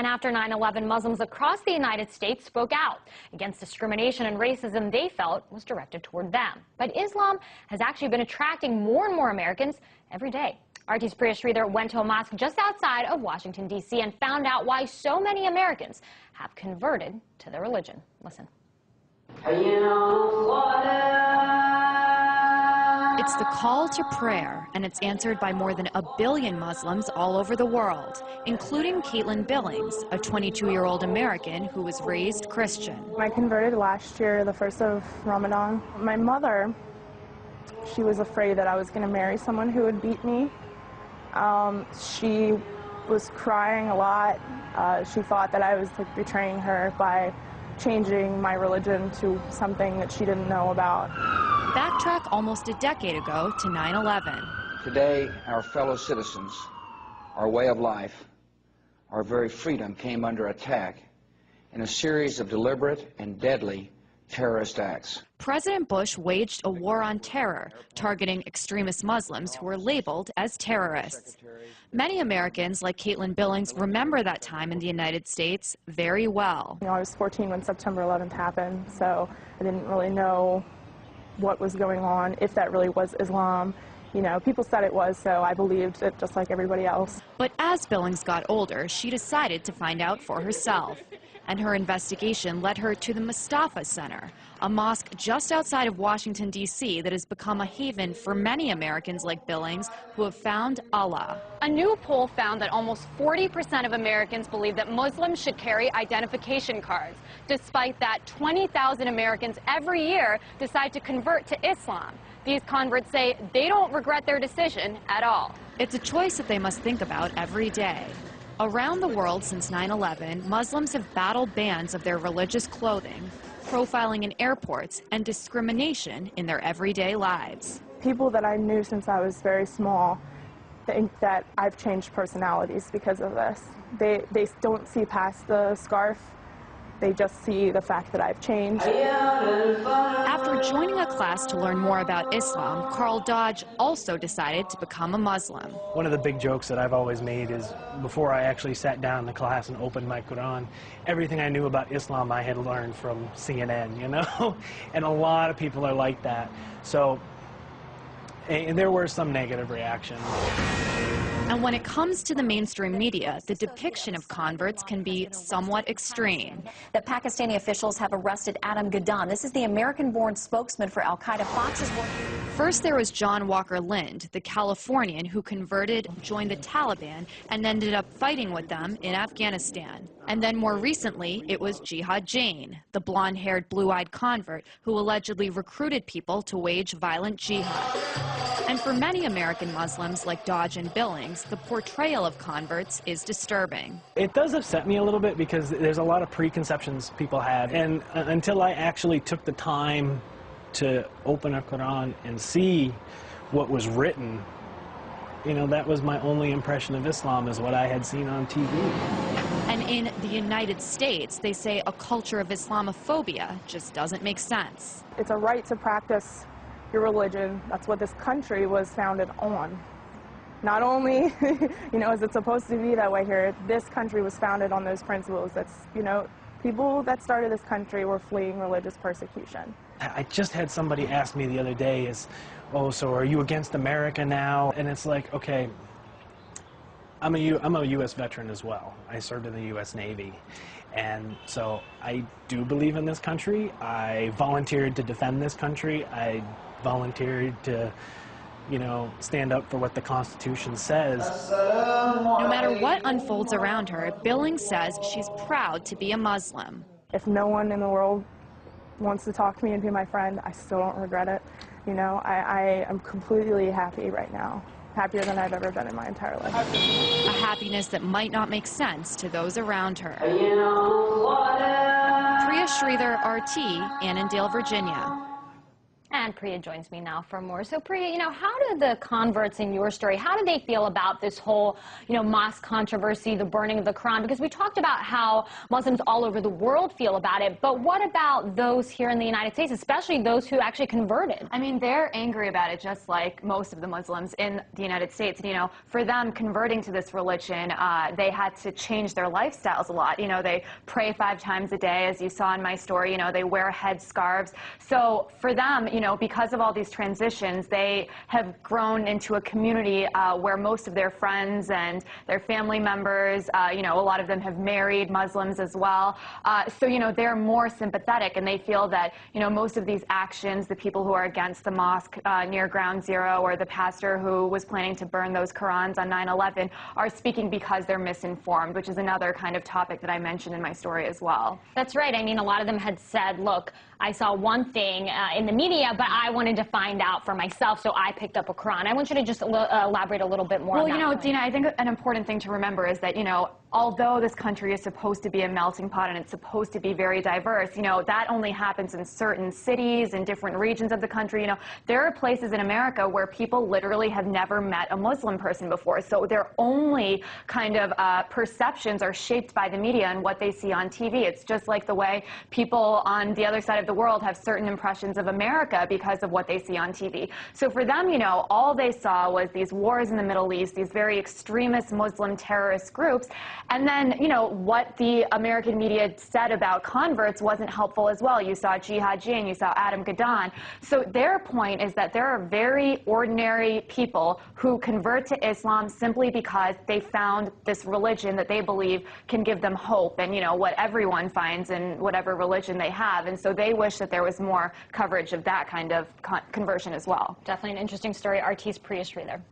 And after 9/11, Muslims across the United States spoke out against discrimination and racism they felt was directed toward them. But Islam has actually been attracting more and more Americans every day. RT's Priya Sridhar went to a mosque just outside of Washington, D.C. and found out why so many Americans have converted to their religion. Listen. It's the call to prayer, and it's answered by more than 1 billion Muslims all over the world, including Caitlin Billings, a 22-year-old American who was raised Christian. I converted last year, the 1st of Ramadan. My mother, she was afraid that I was going to marry someone who would beat me. She was crying a lot. She thought that I was betraying her by changing my religion to something that she didn't know about. Backtrack almost a decade ago to 9/11. Today, our fellow citizens, our way of life, our very freedom came under attack in a series of deliberate and deadly terrorist acts. President Bush waged a war on terror, targeting extremist Muslims who were labeled as terrorists. Many Americans, like Caitlin Billings, remember that time in the United States very well. I was 14 when September 11th happened, so I didn't really know what was going on, if that really was Islam. People said it was, so I believed it just like everybody else. But as Billings got older, she decided to find out for herself. And her investigation led her to the Mustafa Center, a mosque just outside of Washington, D.C. that has become a haven for many Americans like Billings who have found Allah. A new poll found that almost 40% of Americans believe that Muslims should carry identification cards. Despite that, 20,000 Americans every year decide to convert to Islam. These converts say they don't regret their decision at all. It's a choice that they must think about every day. Around the world since 9/11, Muslims have battled bans of their religious clothing, profiling in airports, and discrimination in their everyday lives. People that I knew since I was very small think that I've changed personalities because of this. They don't see past the scarf. They just see the fact that I've changed. After joining a class to learn more about Islam, Carl Dodge also decided to become a Muslim. One of the big jokes that I've always made is before I actually sat down in the class and opened my Quran, everything I knew about Islam I had learned from CNN, And a lot of people are like that. So, and there were some negative reactions. And when it comes to the mainstream media, the depiction of converts can be somewhat extreme. That Pakistani officials have arrested Adam Gaddan. This is the American-born spokesman for Al-Qaeda. Fox is working. First, there was John Walker Lind, the Californian who converted, joined the Taliban, and ended up fighting with them in Afghanistan. And then more recently, it was Jihad Jain, the blonde-haired, blue-eyed convert who allegedly recruited people to wage violent jihad. And for many American Muslims like Dodge and Billings, the portrayal of converts is disturbing. It does upset me a little bit because there's a lot of preconceptions people have, and until I actually took the time to open a Quran and see what was written, that was my only impression of Islam, is what I had seen on TV. And in the United States, they say a culture of Islamophobia just doesn't make sense. It's a right to practice your religion. That's what this country was founded on. Not only, is it supposed to be that way here, this country was founded on those principles. That's, people that started this country were fleeing religious persecution. I just had somebody ask me the other day, so are you against America now? And it's like, okay, I'm a U.S. veteran as well. I served in the U.S. Navy. And so I do believe in this country. I volunteered to defend this country. I volunteered to, stand up for what the Constitution says. No matter what unfolds around her, Billings says she's proud to be a Muslim. If no one in the world wants to talk to me and be my friend, I still don't regret it. I am completely happy right now. Happier than I've ever been in my entire life. A happiness that might not make sense to those around her. Priya Sridhar, RT, Annandale, Virginia. And Priya joins me now for more. So Priya, how do the converts in your story, how do they feel about this whole, mosque controversy, the burning of the Quran? Because we talked about how Muslims all over the world feel about it, but what about those here in the United States, especially those who actually converted? I mean, they're angry about it just like most of the Muslims in the United States. For them, converting to this religion, they had to change their lifestyles a lot. They pray 5 times a day, as you saw in my story. They wear headscarves. So for them, because of all these transitions, they have grown into a community where most of their friends and their family members, a lot of them have married Muslims as well. So, they're more sympathetic, and they feel that, most of these actions, the people who are against the mosque near Ground Zero, or the pastor who was planning to burn those Qurans on 9/11, are speaking because they're misinformed, which is another kind of topic that I mentioned in my story as well. That's right. I mean, a lot of them had said, look, I saw one thing in the media, but I wanted to find out for myself, so I picked up a Quran. I want you to just elaborate a little bit more on that. Well, Dina, I think an important thing to remember is that, although this country is supposed to be a melting pot and it's supposed to be very diverse, that only happens in certain cities and different regions of the country. There are places in America where people literally have never met a Muslim person before, so their only kind of perceptions are shaped by the media and what they see on TV. It's just like the way people on the other side of the world have certain impressions of America because of what they see on TV. So for them, all they saw was these wars in the Middle East, these very extremist Muslim terrorist groups, and then, what the American media said about converts wasn't helpful as well. You saw Jihad Jain, you saw Adam Gadon. So their point is that there are very ordinary people who convert to Islam simply because they found this religion that they believe can give them hope and, what everyone finds in whatever religion they have. And so they wish that there was more coverage of that kind of conversion as well. Definitely an interesting story. RT's Priya Sridhar there.